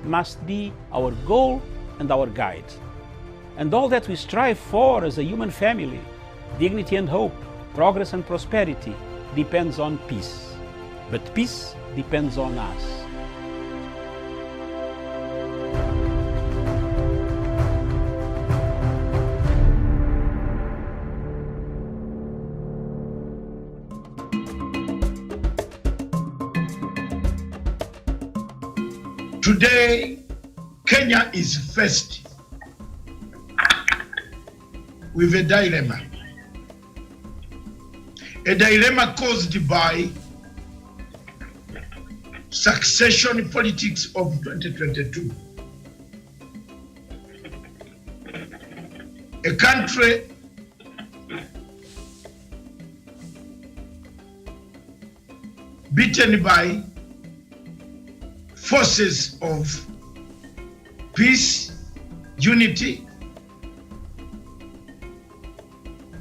must be our goal and our guide. And all that we strive for as a human family, dignity and hope, progress and prosperity, depends on peace. But peace depends on us. Today, Kenya is faced with a dilemma. A dilemma caused by succession politics of 2022. A country beaten by forces of peace, unity,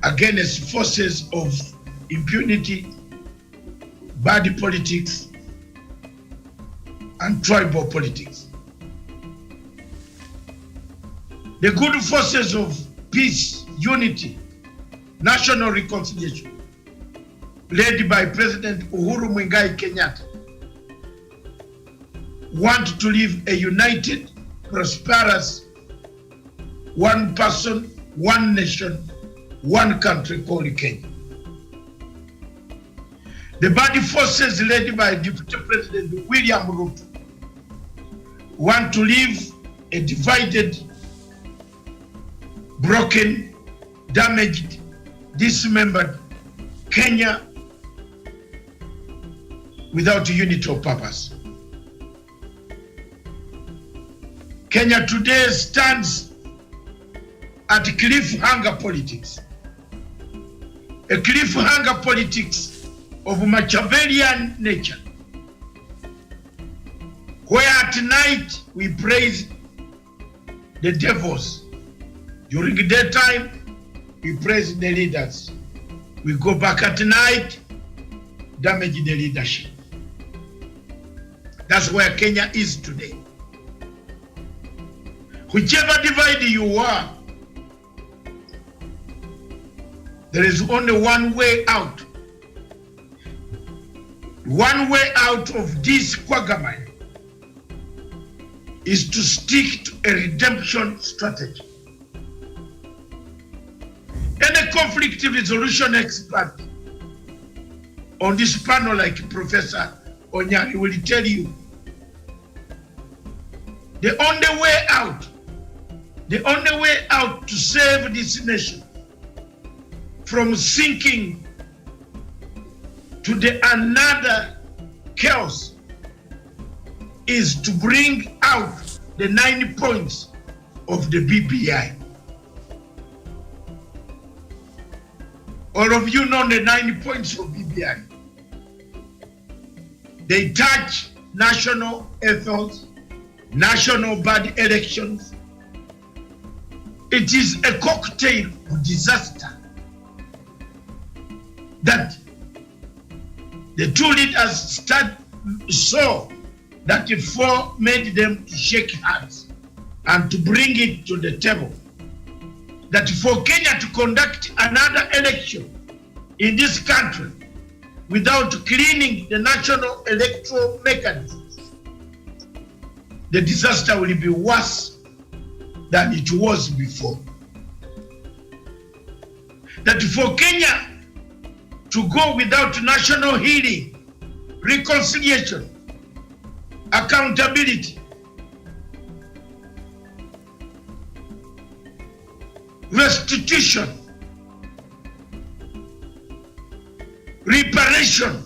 against forces of impunity, bad politics, and tribal politics. The good forces of peace, unity, national reconciliation, led by President Uhuru Muigai Kenyatta, want to live a united, prosperous, one person, one nation, one country called Kenya. The bad forces led by Deputy President William Ruto want to live a divided, broken, damaged, dismembered Kenya without unity of purpose. Kenya today stands at cliffhanger politics. A cliffhanger politics of Machiavellian nature, where at night we praise the devils. During the daytime, we praise the leaders. We go back at night, damage the leadership. That's where Kenya is today. Whichever divide you are, there is only one way out. One way out of this quagmire is to stick to a redemption strategy. Any conflict resolution expert on this panel, like Professor Onyari, will tell you the only way out to save this nation from sinking to the another chaos is to bring out the 9 points of the BBI. All of you know the 9 points of BBI. They touch national ethos, national bad elections. It is a cocktail of disaster that the two leaders saw that the four made them to shake hands and to bring it to the table. That for Kenya to conduct another election in this country without cleaning the national electoral mechanisms, the disaster will be worse than it was before. That for Kenya to go without national healing, reconciliation, accountability, restitution, reparation,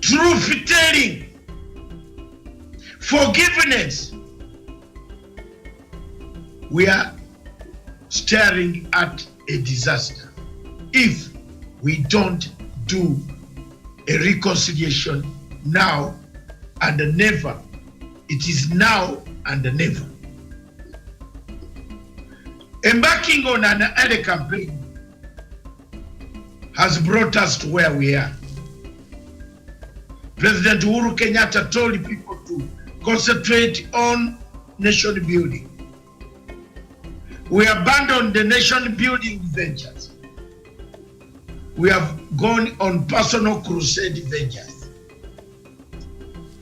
truth-telling, forgiveness, we are staring at a disaster if we don't do a reconciliation now and never. It is now and never. Embarking on an early campaign has brought us to where we are. President Uhuru Kenyatta told people to concentrate on nation building. We abandoned the nation building ventures. We have gone on personal crusade ventures.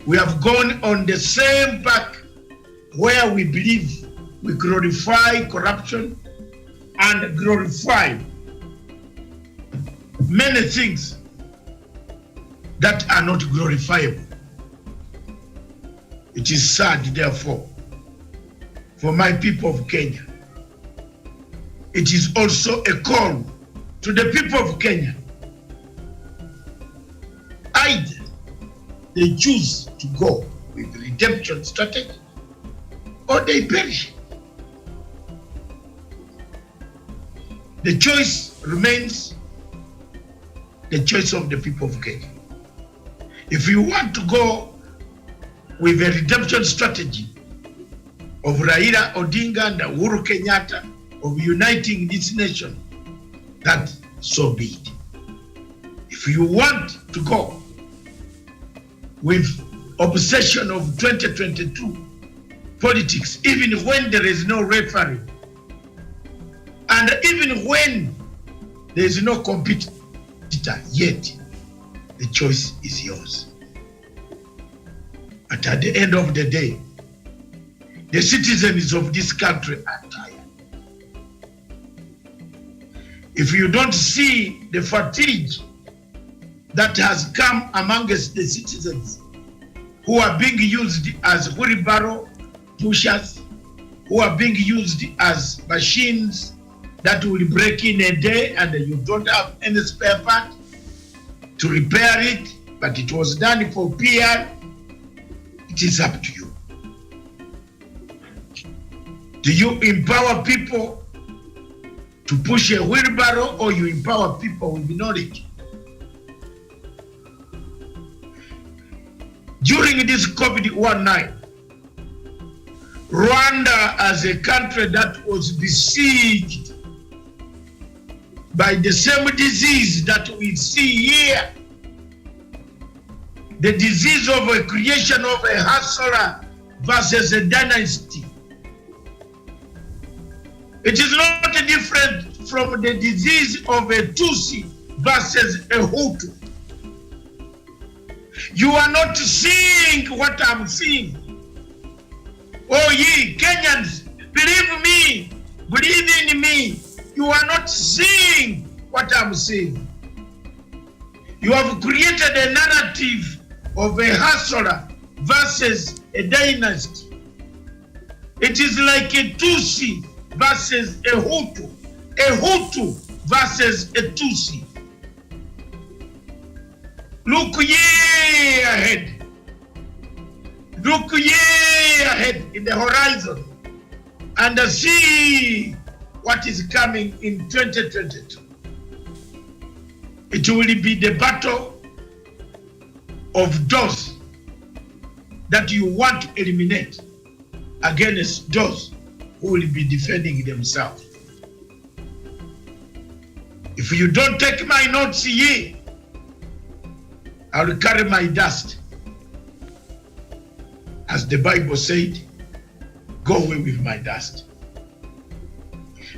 We have gone on the same path where we believe we glorify corruption and glorify many things that are not glorifiable. It is sad, therefore, for my people of Kenya. It is also a call to the people of Kenya. Either they choose to go with the redemption strategy or they perish. The choice remains the choice of the people of Kenya. If you want to go with a redemption strategy of Raila Odinga and Uhuru Kenyatta of uniting this nation, that so be it. If you want to go with obsession of 2022 politics, even when there is no referee, and even when there is no competitor, yet the choice is yours. But at the end of the day, the citizens of this country are tired. If you don't see the fatigue that has come amongst the citizens who are being used as wheelbarrow pushers, who are being used as machines that will break in a day and you don't have any spare part to repair it, but it was done for PR, it is up to you. Do you empower people to push a wheelbarrow, or you empower people with knowledge? During this COVID-19, Rwanda, as a country that was besieged by the same disease that we see here, the disease of a creation of a hustler versus a dynasty. It is not different from the disease of a Tutsi versus a Hutu. You are not seeing what I'm seeing. Oh ye Kenyans, believe me, believe in me. You are not seeing what I'm seeing. You have created a narrative of a hustler versus a dynasty. It is like a Tutsi versus a Hutu versus a Tutsi. Look ye ahead. Look ye ahead in the horizon and see what is coming in 2022. It will be the battle of those that you want to eliminate against those who will be defending themselves. If you don't take my notes here, I will carry my dust. As the Bible said, go away with my dust.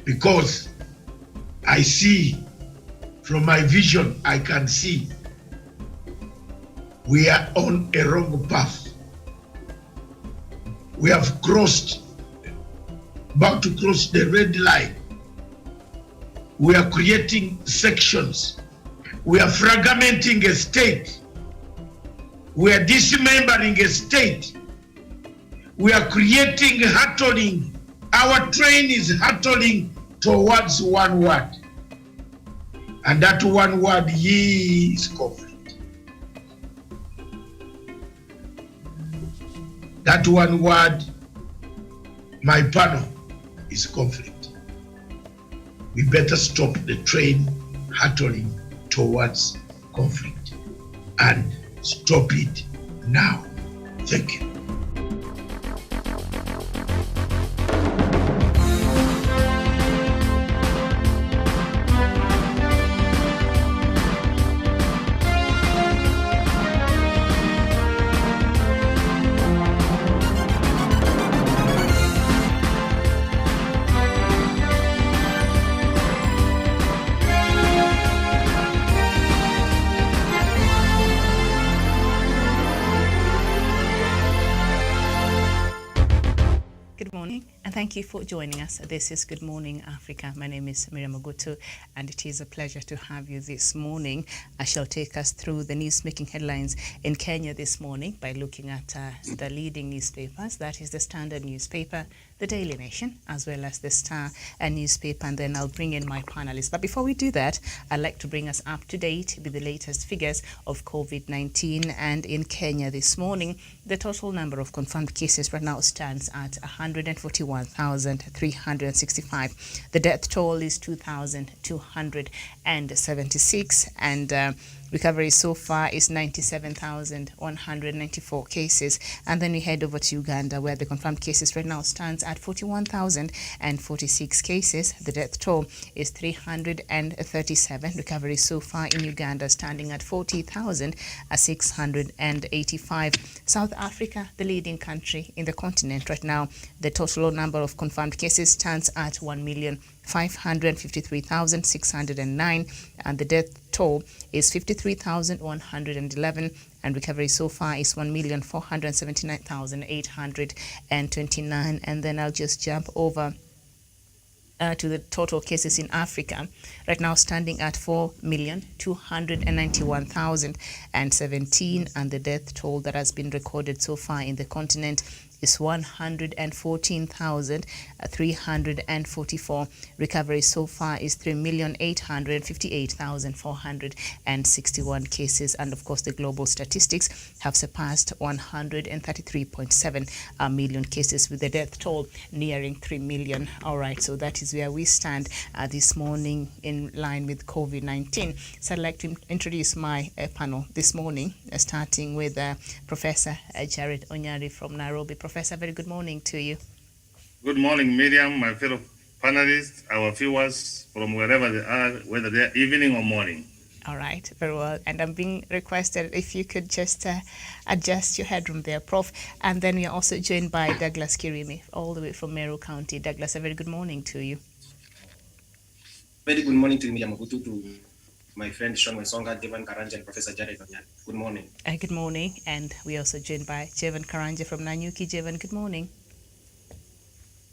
Because I see, from my vision, I can see we are on a wrong path. We have crossed, about to cross the red line. We are creating sections. We are fragmenting a state. We are dismembering a state. We are creating hurtling. Our train is hurtling towards one word. And that one word is conflict. That one word, my panel, is conflict. We better stop the train hurtling towards conflict and stop it now. Thank you. Thank you for joining us. This is Good Morning Africa. My name is Miriam Ogutu, and it is a pleasure to have you this morning. I shall take us through the news-making headlines in Kenya this morning by looking at the leading newspapers. That is the Standard newspaper, the Daily Nation, as well as the Star newspaper, and then I'll bring in my panelists. But before we do that, I'd like to bring us up to date with the latest figures of COVID-19. And in Kenya this morning, the total number of confirmed cases right now stands at 141,365. The death toll is 2,276, and recovery so far is 97,194 cases. And then we head over to Uganda, where the confirmed cases right now stands at 41,046 cases. The death toll is 337. Recovery so far in Uganda standing at 40,685. South Africa, the leading country in the continent right now, the total number of confirmed cases stands at 1,553,609, and the death toll is 53,111, and recovery so far is 1,479,829. And then I'll just jump over to the total cases in Africa, right now standing at 4,291,017, and the death toll that has been recorded so far in the continent is 114,344. Recovery so far is 3,858,461 cases. And of course, the global statistics have surpassed 133.7 million cases, with the death toll nearing 3 million. All right, so that is where we stand this morning in line with COVID-19. So I'd like to introduce my panel this morning, starting with Professor Jared Onyari from Nairobi. Professor, very good morning to you. Good morning, Miriam, my fellow panelists, our viewers from wherever they are, whether they're evening or morning. All right, very well. And I'm being requested if you could just adjust your headroom there, Prof. And then we are also joined by Douglas Kirimi, all the way from Meru County. Douglas, a very good morning to you. Very good morning to Miriam Ogutu, to my friend Sean Wesonga, Jevan Karanja, and Professor Jared Onyari. Good morning. Good morning. And we are also joined by Jevan Karanja from Nanyuki. Jevan, good morning.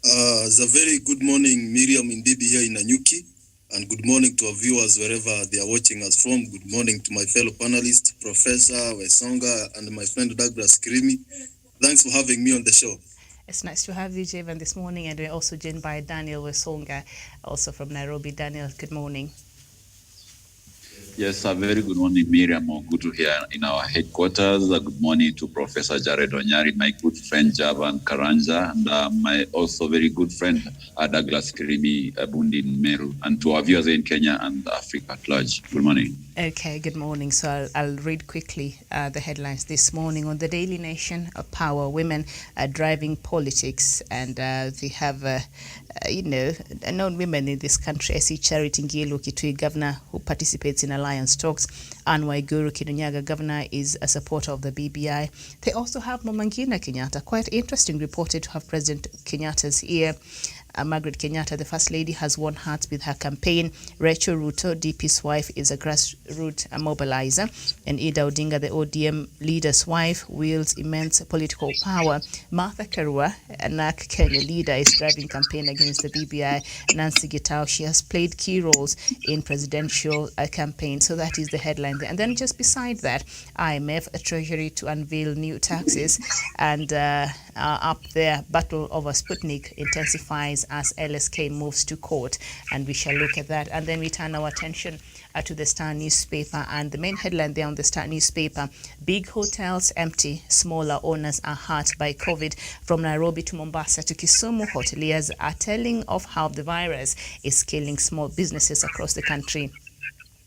It's a very good morning, Miriam, indeed, here in Nanyuki. And good morning to our viewers wherever they are watching us from. Good morning to my fellow panelists, Professor Wesonga and my friend Douglas Kirimi. Thanks for having me on the show. It's nice to have you, Jevan, this morning. And we're also joined by Daniel Wesonga, also from Nairobi. Daniel, good morning. Yes, a very good morning, Miriam Ogutu here in our headquarters. Good morning to Professor Jared Onyari, my good friend Jevan Karanja, and my also very good friend Douglas Kirimi Bundi in Meru, and to our viewers in Kenya and Africa at large. Good morning. Okay, good morning. So I'll read quickly the headlines this morning on the Daily Nation. Power women are driving politics, and they have known women in this country. I see Charity Ngilu Kitui, governor who participates in Alliance Talks. Anne Waiguru Kidunyaga, governor, is a supporter of the BBI. They also have Mama Ngina Kenyatta, quite interesting, reported to have President Kenyatta's ear. Margaret Kenyatta, the First Lady, has won hearts with her campaign. Rachel Ruto, DP's wife, is a grassroots mobilizer. And Ida Odinga, the ODM leader's wife, wields immense political power. Martha Karua, a NARC Kenya leader, is driving campaign against the BBI. Nancy Gitau, she has played key roles in presidential campaign. So that is the headline there. And then just beside that, IMF, Treasury to unveil new taxes. And up there, battle over Sputnik intensifies as LSK moves to court, and we shall look at that. And then we turn our attention to the Star newspaper, and the main headline there on the Star newspaper: big hotels empty, smaller owners are hurt by COVID. From Nairobi to Mombasa to Kisumu, hoteliers are telling of how the virus is killing small businesses across the country.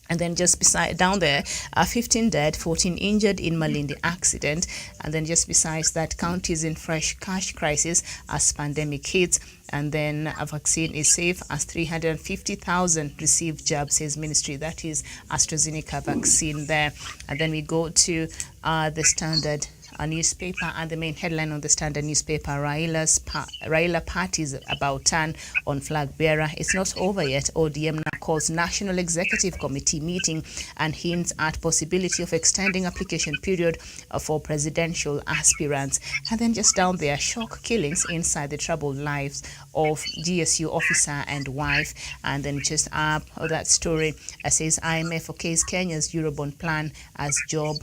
And then just beside down there, 15 dead, 14 injured in Malindi accident. And then just besides that, counties in fresh cash crisis as pandemic hits. And then a vaccine is safe as 350,000 receive jab, says ministry. That is AstraZeneca vaccine there. And then we go to the Standard newspaper, and the main headline on the Standard newspaper, Raila parties about turn on flag bearer. It's not over yet. ODM now calls National Executive Committee meeting and hints at possibility of extending application period for presidential aspirants. And then just down there, shock killings inside the troubled lives of GSU officer and wife. And then just up that story says IMF okays Kenya's Eurobond plan as job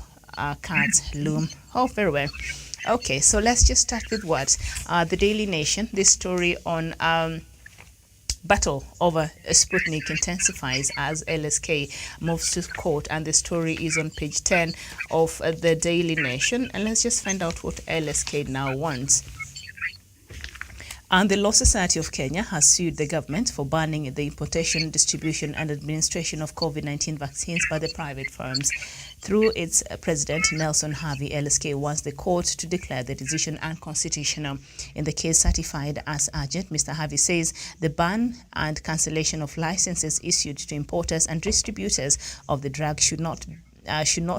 cuts loom. Oh, very well. Okay, so let's just start with what? The Daily Nation, this story on battle over Sputnik intensifies as LSK moves to court, and the story is on page 10 of the Daily Nation. And let's just find out what LSK now wants. And the Law Society of Kenya has sued the government for banning the importation, distribution and administration of COVID-19 vaccines by the private firms. Through its president, Nelson Harvey, LSK wants the court to declare the decision unconstitutional. In the case certified as urgent, Mr. Harvey says the ban and cancellation of licenses issued to importers and distributors of the drug should not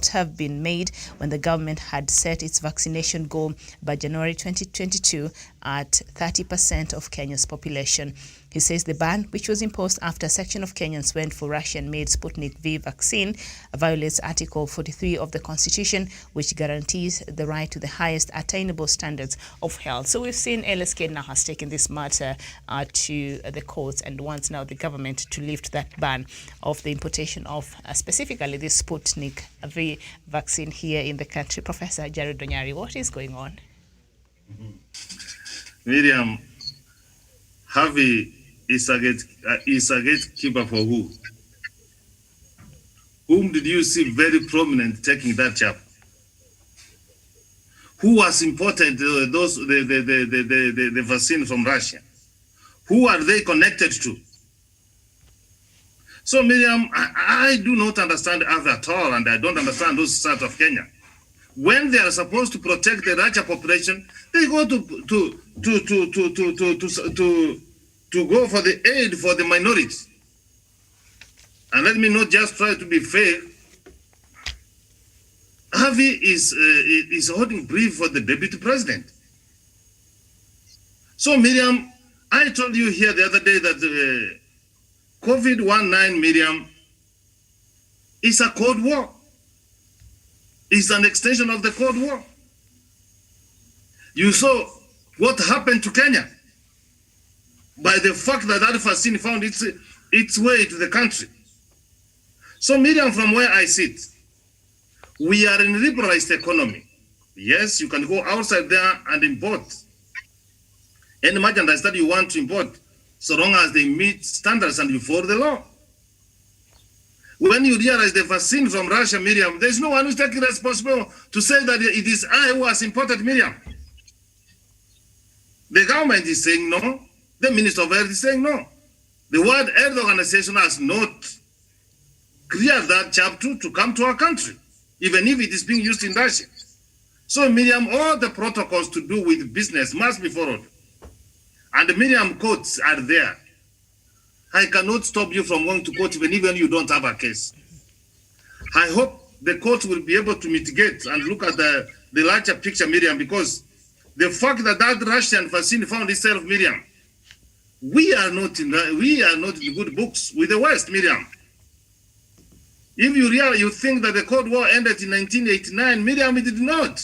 have been made when the government had set its vaccination goal by January 2022 at 30% of Kenya's population. He says the ban, which was imposed after a section of Kenyans went for Russian-made Sputnik V vaccine, violates Article 43 of the Constitution, which guarantees the right to the highest attainable standards of health. So we've seen LSK now has taken this matter to the courts and wants now the government to lift that ban of the importation of specifically the Sputnik V vaccine here in the country. Professor Jared Onyari, what is going on? Miriam, Harvey is a gatekeeper for who? Whom did you see very prominent taking that job? Who has imported the vaccine from Russia? Who are they connected to? So Miriam, I do not understand Harvey at all, and I don't understand those south of Kenya. When they are supposed to protect the Russia population, they go to go for the aid for the minorities. And let me not just try to be fair. Harvey is holding brief for the deputy president. So Miriam, I told you here the other day that COVID-19, Miriam, is a Cold War. It's an extension of the Cold War. You saw what happened to Kenya by the fact that that vaccine found its way to the country. So Miriam, from where I sit, we are in a liberalized economy. Yes, you can go outside there and import any merchandise that you want to import, so long as they meet standards and you follow the law. When you realize the vaccine from Russia, Miriam, there's no one who's taking responsibility to say that it is I who has imported, Miriam. The government is saying no. The Minister of Health is saying no. The World Health Organization has not cleared that chapter to come to our country, even if it is being used in Russia. So, Miriam, all the protocols to do with business must be followed. And the Miriam courts are there. I cannot stop you from going to court even if you don't have a case. I hope the court will be able to mitigate and look at the larger picture, Miriam, because the fact that Russian vaccine found itself, Miriam, we are not in good books with the West, Miriam. If you think that the Cold War ended in 1989, Miriam, it did not.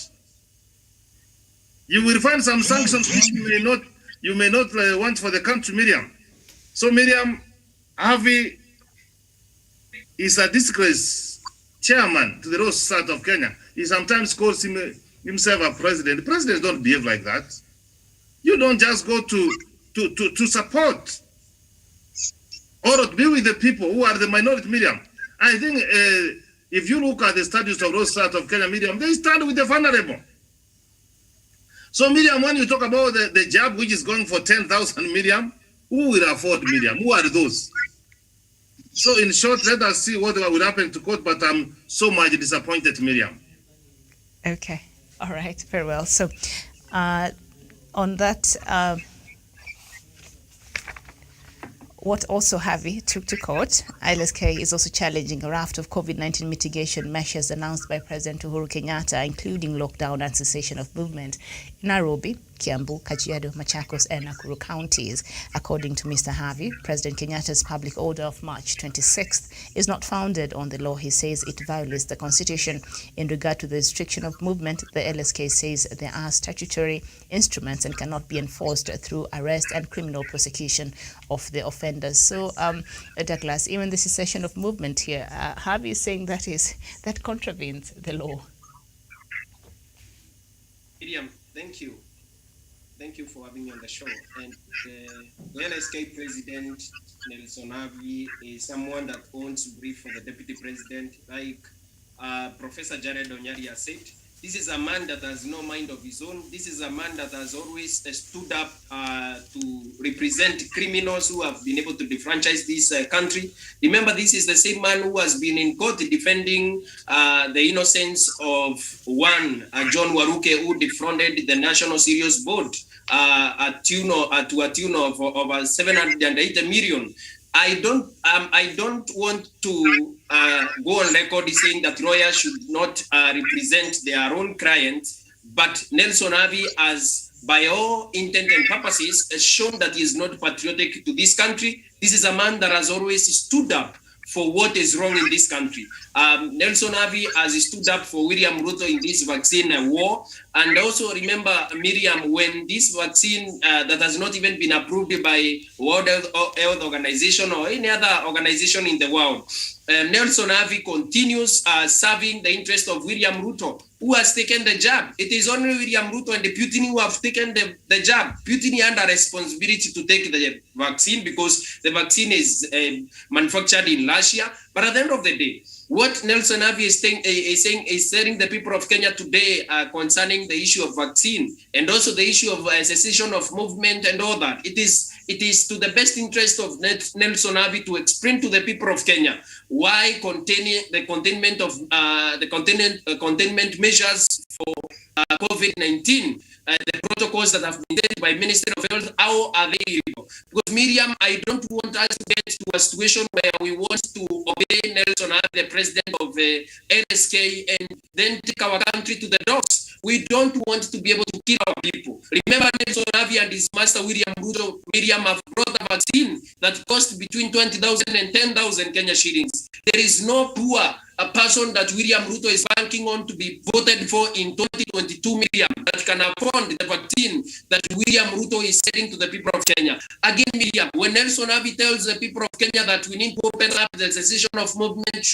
You will find some sanctions which you may not want for the country, Miriam. So, Miriam, Harvey is a disgrace chairman to the Law Society of Kenya. He sometimes calls himself a president. Presidents don't behave like that. You don't just go to support or to be with the people who are the minority, Miriam. I think if you look at the status of Law Society of Kenya, Miriam, they stand with the vulnerable. So, Miriam, when you talk about the job which is going for 10,000, Miriam, who will afford, Miriam? Who are those? So, in short, let us see what will happen to court, but I'm so much disappointed, Miriam. Okay. All right. Very well. So, on that, what also Harvey took to court. LSK is also challenging a raft of COVID-19 mitigation measures announced by President Uhuru Kenyatta, including lockdown and cessation of movement in Nairobi, Kiambu, Kajiado, Machakos, and Nakuru counties. According to Mr. Harvey, President Kenyatta's public order of March 26th is not founded on the law. He says it violates the Constitution. In regard to the restriction of movement, the LSK says there are statutory instruments and cannot be enforced through arrest and criminal prosecution of the offenders. So, Douglas, even the cessation of movement here, Harvey is saying that contravenes the law. Miriam, thank you. Thank you for having me on the show. And the LSK president, Nelson Havi, is someone that owns brief for the deputy president. Like Professor Jared Onyari has said, this is a man that has no mind of his own. This is a man that has always stood up to represent criminals who have been able to defranchise this country. Remember, this is the same man who has been in court defending the innocence of one, John Waruke, who defrauded the National Serious Board to a tune of over 780 million. I don't want to go on record saying that lawyers should not represent their own clients, but Nelson Havi has, by all intent and purposes, has shown that he is not patriotic to this country. This is a man that has always stood up for what is wrong in this country. Nelson Havi has stood up for William Ruto in this vaccine war. And also remember, Miriam, when this vaccine that has not even been approved by World Health Organization or any other organization in the world, Nelson Havi continues serving the interest of William Ruto, who has taken the jab. It is only William Ruto and the Putin who have taken the jab. Putin under responsibility to take the vaccine because the vaccine is manufactured in Russia. But at the end of the day, what Nelson Havi is telling the people of Kenya today concerning the issue of vaccine and also the issue of cessation of movement and all that, it is to the best interest of Nelson Havi to explain to the people of Kenya why the containment measures for COVID-19, the protocols that have been set by Ministry of Health, how are they illegal? Because Miriam, I don't want us to get to a situation where we want to obey Nelson Havi, the president of the LSK, and then take our country to the dogs. We don't want to be able to kill our people. Remember, Nelson Havi and his master William Ruto, Miriam, have brought a vaccine that cost between 20,000 and 10,000 Kenya shillings. There is no poor a person that William Ruto is banking on to be voted for in 2022 million that can afford the vaccine that William Ruto is selling to the people of Kenya. Again, Miriam, when Nelson Havi tells the people of Kenya that we need to open up the cessation of movement,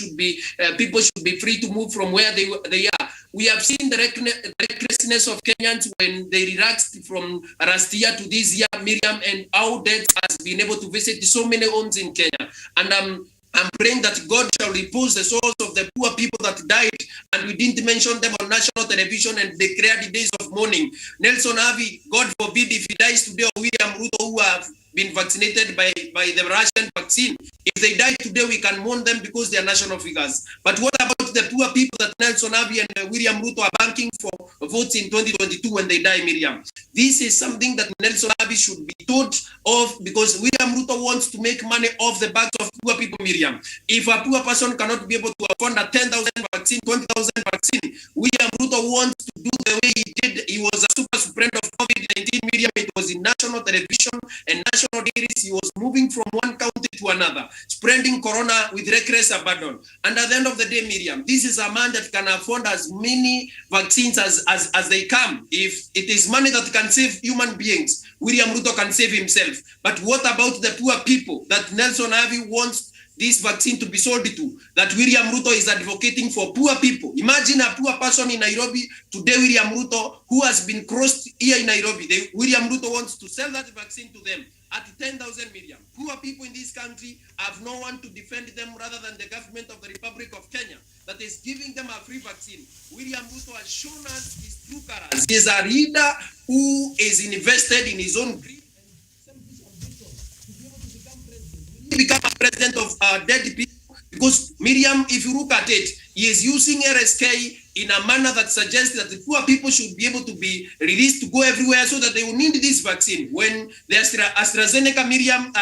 people should be free to move from where they are. We have seen the recklessness of Kenyans when they relaxed from last year to this year, Miriam, and how death has been able to visit so many homes in Kenya. And I'm praying that God shall repose the souls of the poor people that died, and we didn't mention them on national television and declare the days of mourning. Nelson Havi, God forbid if he dies today, or William Ruto, who have been vaccinated by the Russian vaccine. If they die today, we can mourn them because they are national figures. But what about the poor people that Nelson Havi and William Ruto are banking for votes in 2022 when they die, Miriam? This is something that Nelson Havi should be taught of, because William Ruto wants to make money off the backs of poor people, Miriam. If a poor person cannot be able to afford a 10,000 vaccine, 20,000 vaccine, William Ruto wants to do the way he did. He was a super spreader of COVID-19, Miriam. It was in national television and national dailies. He was moving from one county to another, spreading corona with reckless abandon. And at the end of the day, Miriam, this is a man that can afford as many vaccines as they come. If it is money that can save human beings, William Ruto can save himself. But what about the poor people that Nelson Havi wants this vaccine to be sold to, that William Ruto is advocating for poor people? Imagine a poor person in Nairobi today, William Ruto, who has been crossed here in Nairobi. William Ruto wants to sell that vaccine to them at 10,000 million. Poor people in this country have no one to defend them rather than the government of the Republic of Kenya that is giving them a free vaccine. William Ruto has shown us his true colors. He is a leader who is invested in his own greed and selfish ambition to be able to become president. He become a president of dead people because, Miriam, if you look at it, he is using LSK in a manner that suggests that the poor people should be able to be released to go everywhere so that they will need this vaccine. When the AstraZeneca, Miriam,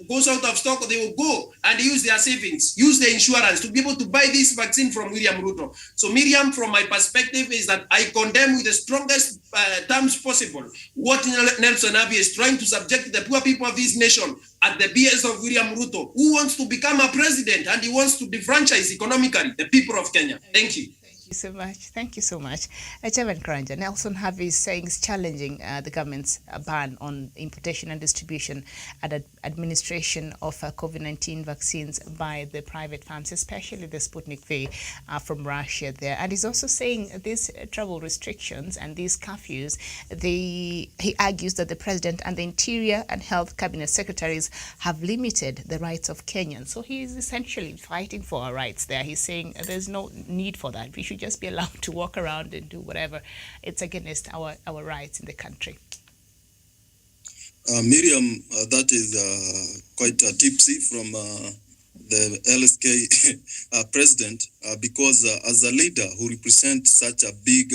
goes out of stock, they will go and use their savings, use their insurance to be able to buy this vaccine from William Ruto. So Miriam, from my perspective, is that I condemn with the strongest terms possible what Nelson Havi is trying to subject the poor people of this nation at the BS of William Ruto, who wants to become a president and he wants to defranchise economically the people of Kenya. Thank you. So much. Thank you so much. Chairman Karanja, Nelson Havi is saying is challenging the government's ban on importation and distribution and administration of COVID-19 vaccines by the private firms, especially the Sputnik V from Russia there. And he's also saying these travel restrictions and these curfews, he argues that the President and the Interior and Health Cabinet Secretaries have limited the rights of Kenyans. So he is essentially fighting for our rights there. He's saying there's no need for that. We should just be allowed to walk around and do whatever. It's against our rights in the country. Miriam, that is quite tipsy from the LSK president, because as a leader who represents such a big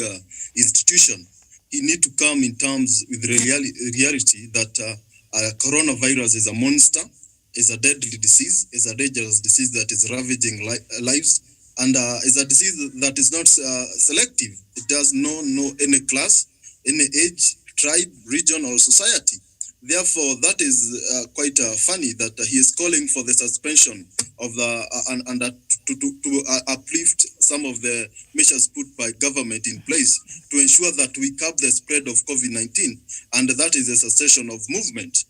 institution, he need to come in terms with reality that coronavirus is a monster, is a deadly disease, is a dangerous disease that is ravaging lives, and is a disease that is not selective. It does not know any class, any age, tribe, region, or society. Therefore, that is quite funny that he is calling for the suspension of the and to uplift some of the measures put by government in place to ensure that we curb the spread of COVID-19, and that is a cessation of movement.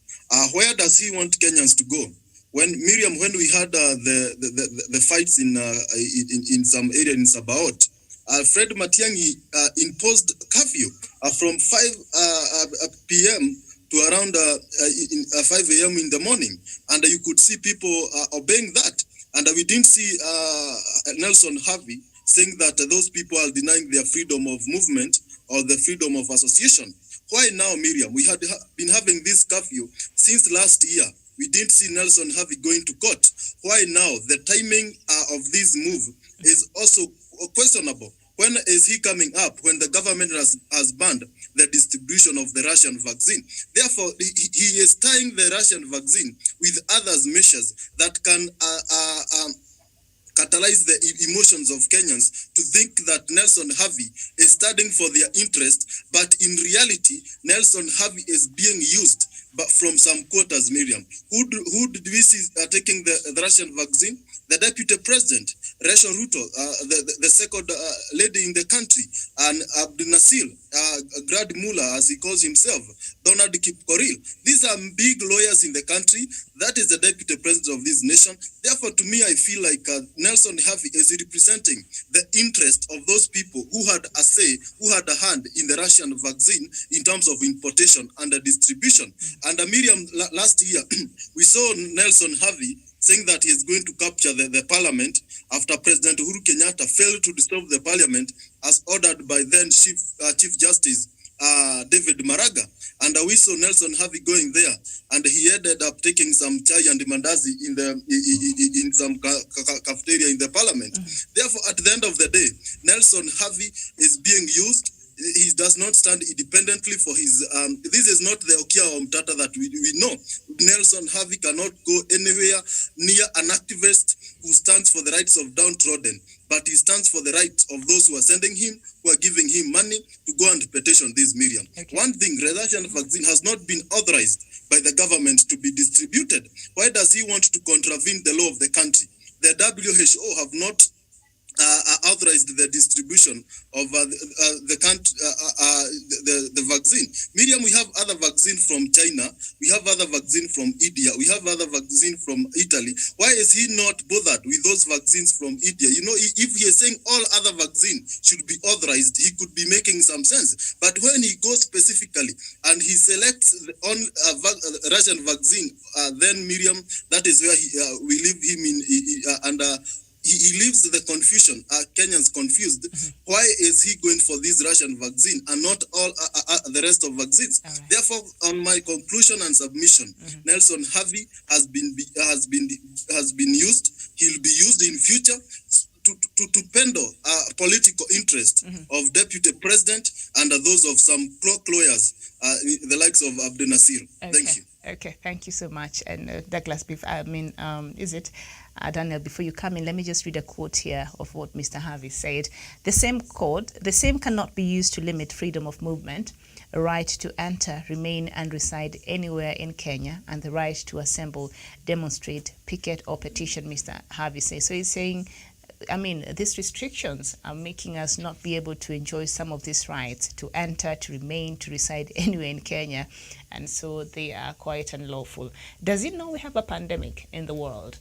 Where does he want Kenyans to go? When we had the fights in some area in Sabaot, Fred Matiang'i imposed curfew from 5 p.m. to around 5 a.m. in the morning, and you could see people obeying that. And we didn't see Nelson Havi saying that those people are denying their freedom of movement or the freedom of association. Why now, Miriam? We had been having this curfew since last year. We didn't see Nelson Havi going to court. Why now? The timing of this move is also questionable. When is he coming up? When the government has banned the distribution of the Russian vaccine. Therefore, he is tying the Russian vaccine with others measures that can catalyze the emotions of Kenyans to think that Nelson Havi is standing for their interest, but in reality, Nelson Havi is being used but from some quarters, Miriam. Who did we see taking the Russian vaccine? The deputy president, Rachel Ruto, the second lady in the country, and Abdul Nasir, Grad Mula, as he calls himself, Donald Kipkoril. These are big lawyers in the country. That is the deputy president of this nation. Therefore, to me, I feel like Nelson Havi is representing the interest of those people who had a say, who had a hand in the Russian vaccine in terms of importation and distribution. And Miriam, last year, we saw Nelson Havi saying that he is going to capture the parliament after President Uhuru Kenyatta failed to dissolve the parliament as ordered by then Chief Justice David Maraga. And we saw Nelson Havi going there, and he ended up taking some chai and mandazi in some cafeteria in the parliament. Therefore, at the end of the day, Nelson Havi is being used. He does not stand independently for his, this is not the Okia Omtata that we know. Nelson Havi cannot go anywhere near an activist who stands for the rights of downtrodden, but he stands for the rights of those who are sending him, who are giving him money to go and petition this Miriam. Okay. One thing, the Russian vaccine has not been authorized by the government to be distributed. Why does he want to contravene the law of the country? The WHO have not authorized the distribution of the vaccine. Miriam, we have other vaccine from China. We have other vaccine from India. We have other vaccine from Italy. Why is he not bothered with those vaccines from India? You know, if he is saying all other vaccine should be authorized, he could be making some sense. But when he goes specifically and he selects on Russian vaccine, then Miriam, that is where we leave him in he leaves the confusion, Kenyans confused. Why is he going for this Russian vaccine and not all the rest of vaccines? Right. Therefore, on my conclusion and submission, Nelson Havi has been used. He'll be used in future to political interest of deputy president and those of some clock lawyers, the likes of Abdel Nasir. Okay. Thank you. Okay, thank you so much. And Douglas, Daniel, before you come in, let me just read a quote here of what Mr. Harvey said. The same cannot be used to limit freedom of movement, a right to enter, remain and reside anywhere in Kenya, and the right to assemble, demonstrate, picket or petition, Mr. Harvey says. So he's saying, these restrictions are making us not be able to enjoy some of these rights, to enter, to remain, to reside anywhere in Kenya, and so they are quite unlawful. Does he know we have a pandemic in the world?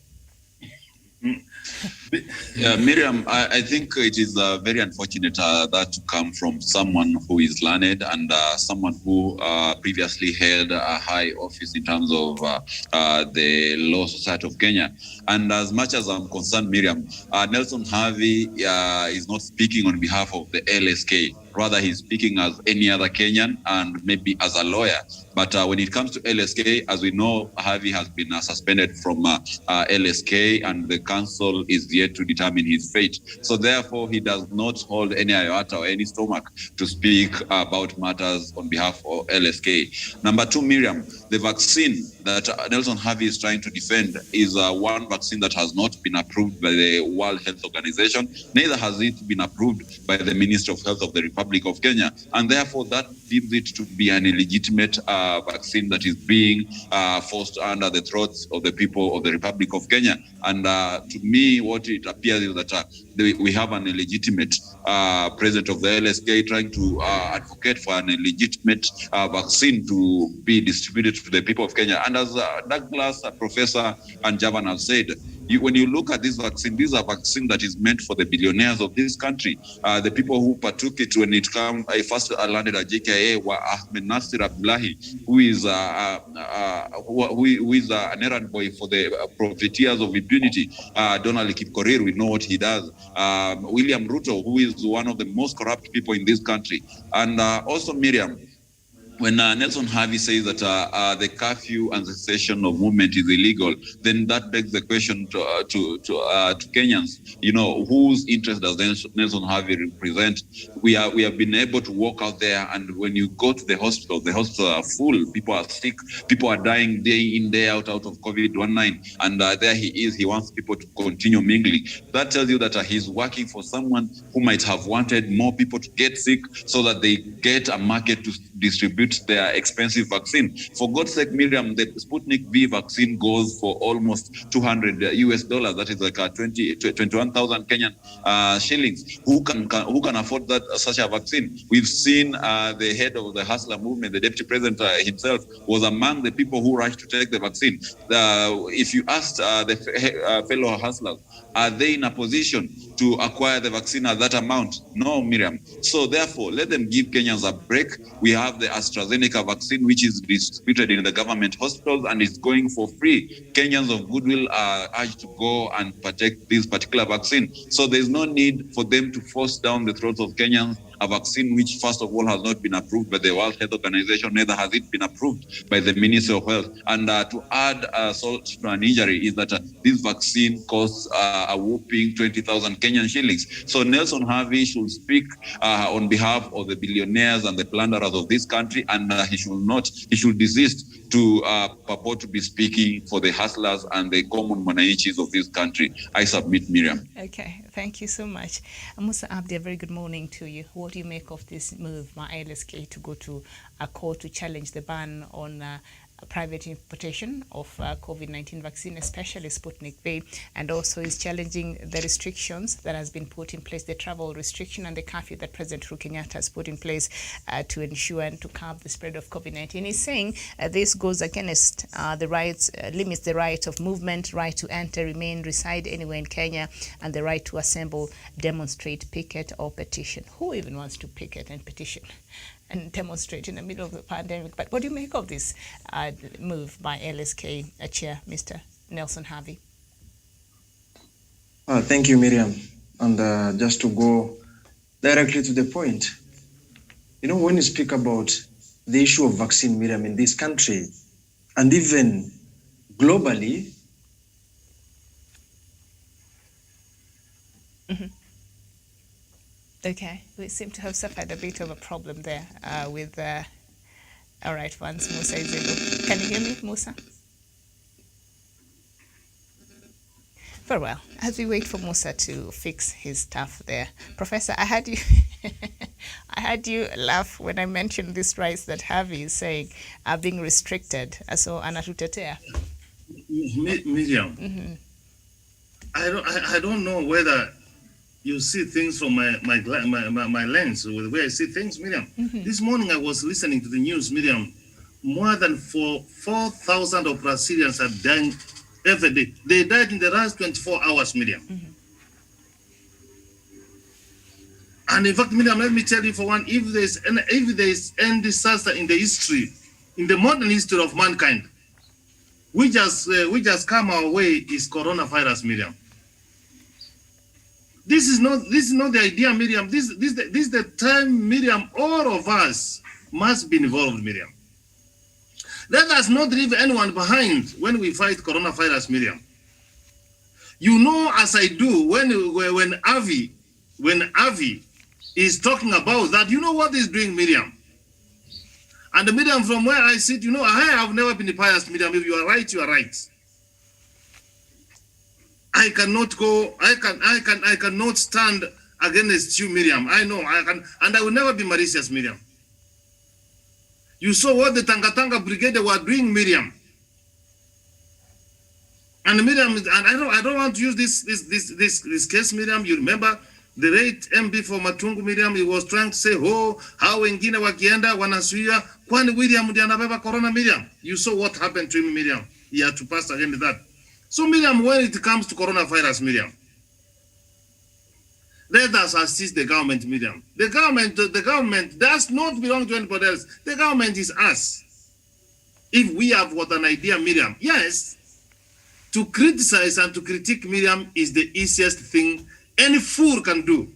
Yeah, Miriam, I think it is very unfortunate that to come from someone who is learned and someone who previously held a high office in terms of the Law Society of Kenya. And as much as I'm concerned, Miriam, Nelson Harvey is not speaking on behalf of the LSK. Rather, he's speaking as any other Kenyan and maybe as a lawyer. But when it comes to LSK, as we know, Harvey has been suspended from LSK, and the council is yet to determine his fate. So therefore, he does not hold any iota or any stomach to speak about matters on behalf of LSK. Number two, Miriam, the vaccine that Nelson Harvey is trying to defend is one vaccine that has not been approved by the World Health Organization. Neither has it been approved by the Ministry of Health of the Republic of Kenya. And therefore, that deems it to be an illegitimate vaccine that is being forced under the throats of the people of the Republic of Kenya. And to me, what it appears is that we have an illegitimate president of the LSK trying to advocate for an illegitimate vaccine to be distributed to the people of Kenya. And as Douglas, Professor, and Javan have said, when you look at this vaccine, this is a vaccine that is meant for the billionaires of this country. The people who partook it when it came, I first landed at JKIA were Ahmed Nasir Abdullahi, who is an errand boy for the profiteers of impunity. Donald Kipkorir, we know what he does. William Ruto, who is one of the most corrupt people in this country. And also Miriam, when Nelson Harvey says that the curfew and cessation of movement is illegal, then that begs the question to Kenyans, whose interest does Nelson Harvey represent? We have been able to walk out there, and when you go to the hospitals are full. People are sick. People are dying day in, day out of COVID-19. And there he is. He wants people to continue mingling. That tells you that he's working for someone who might have wanted more people to get sick so that they get a market to distribute their expensive vaccine. For God's sake, Miriam, the Sputnik V vaccine goes for almost $200 US. That is like 21,000 Kenyan shillings. Who can afford that such a vaccine? We've seen the head of the Hustler movement, the deputy president himself, was among the people who rushed to take the vaccine. If you asked the fellow hustlers, are they in a position to acquire the vaccine at that amount? No, Miriam. So therefore, let them give Kenyans a break. We have the AstraZeneca vaccine, which is distributed in the government hospitals and is going for free. Kenyans of goodwill are urged to go and partake this particular vaccine. So there's no need for them to force down the throats of Kenyans a vaccine which, first of all, has not been approved by the World Health Organization, neither has it been approved by the Ministry of Health. And to add salt to an injury is that this vaccine costs a whooping 20,000 Kenyan shillings. So Nelson Harvey should speak on behalf of the billionaires and the plunderers of this country, and he should desist to purport to be speaking for the hustlers and the common mwananchis of this country. I submit, Miriam. Okay, thank you so much. Musa Abdi, a very good morning to you. What do you make of this move by LSK to go to a court to challenge the ban on private importation of COVID-19 vaccine, especially Sputnik V, and also is challenging the restrictions that has been put in place, the travel restriction and the curfew that President Uhuru Kenyatta has put in place to ensure and to curb the spread of COVID-19. He's saying this goes against the rights, limits the right of movement, right to enter, remain, reside anywhere in Kenya, and the right to assemble, demonstrate, picket, or petition. Who even wants to picket and petition and demonstrate in the middle of the pandemic? But what do you make of this move by LSK chair, Mr. Nelson Harvey? Thank you, Miriam. And just to go directly to the point, when you speak about the issue of vaccine, Miriam, in this country, and even globally, Okay, we seem to have suffered a bit of a problem there with. All right, once Musa is able. Can you hear me, Musa? Very well. As we wait for Musa to fix his stuff there, Professor, I had you, I had you laugh when I mentioned these rights that Harvey is saying are being restricted. So anatutetea. Miriam, I don't know whether you see things from my lens, or the way I see things, Miriam. This morning I was listening to the news, Miriam. More than 4,000 of Brazilians are dying every day. They died in the last 24 hours, Miriam. And in fact, Miriam, let me tell you for one, if there is any disaster in the history, in the modern history of mankind, we just come our way is coronavirus, Miriam. This is not the idea, Miriam. This is the time, Miriam. All of us must be involved, Miriam. Let us not leave anyone behind when we fight coronavirus, Miriam. You know, as I do, when Avi is talking about that, you know what he's doing, Miriam. And Miriam, from where I sit, you know, I have never been biased, Miriam. If you are right, you are right. I cannot stand against you, Miriam. I know I can, and I will never be malicious, Miriam. You saw what the Tanga Brigade were doing, Miriam. And Miriam, and I don't want to use this case, Miriam. You remember the late MB for Matungu, Miriam. He was trying to say, oh, how wengine wakienda wanasuia kwani William ndiye anabeba corona, Miriam. You saw what happened to him, Miriam. He had to pass against that. So, Miriam, when it comes to coronavirus, Miriam, let us assist the government, Miriam. The government does not belong to anybody else. The government is us. If we have got an idea, Miriam, yes, to criticize and to critique, Miriam, is the easiest thing any fool can do.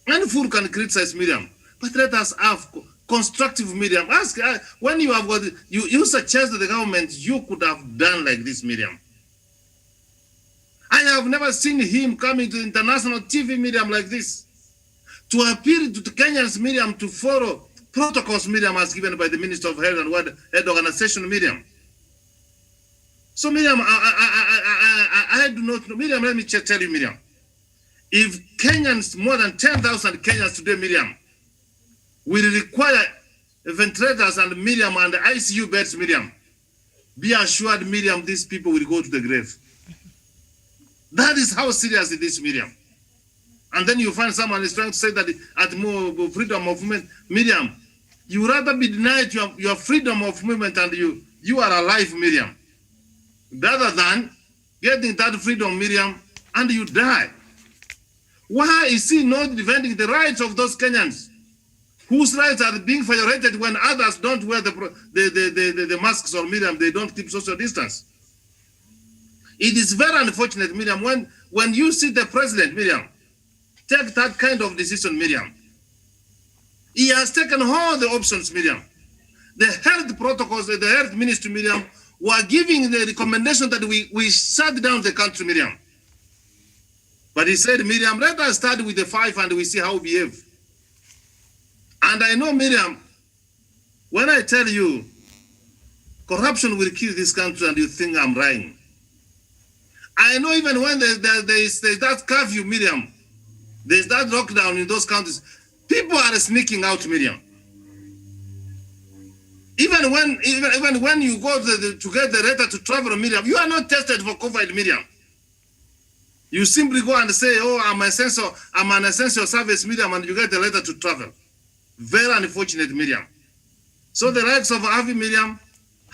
Any fool can criticize, Miriam. But let us have constructive, Miriam. Ask when you have got you suggest to the government you could have done like this, Miriam. I have never seen him coming to international TV, Miriam, like this, to appeal to the Kenyans, Miriam, to follow protocols, Miriam, as given by the Minister of Health and World Health Organization, Miriam. So, Miriam, I do not know. Miriam, let me tell you, Miriam. If Kenyans, more than 10,000 Kenyans today, Miriam, will require ventilators and Miriam and ICU beds, Miriam, be assured, Miriam, these people will go to the grave. That is how serious it is, Miriam. And then you find someone is trying to say that at more freedom of movement, Miriam, you rather be denied your freedom of movement and you are alive, Miriam, rather than getting that freedom, Miriam, and you die. Why is he not defending the rights of those Kenyans whose rights are being violated when others don't wear the masks, or Miriam, they don't keep social distance? It is very unfortunate, Miriam, when you see the president, Miriam, take that kind of decision, Miriam. He has taken all the options, Miriam. The health protocols, the health ministry, Miriam, were giving the recommendation that we shut down the country, Miriam. But he said, Miriam, let us start with the 5 and we see how we behave. And I know, Miriam, when I tell you corruption will kill this country and you think I'm lying, I know even when there's that curfew, Miriam, there's that lockdown in those countries, people are sneaking out, Miriam. Even when you go to get the letter to travel, Miriam, you are not tested for COVID, Miriam. You simply go and say, oh, I'm an essential service, Miriam, and you get the letter to travel. Very unfortunate, Miriam. So the rights of Avi, Miriam,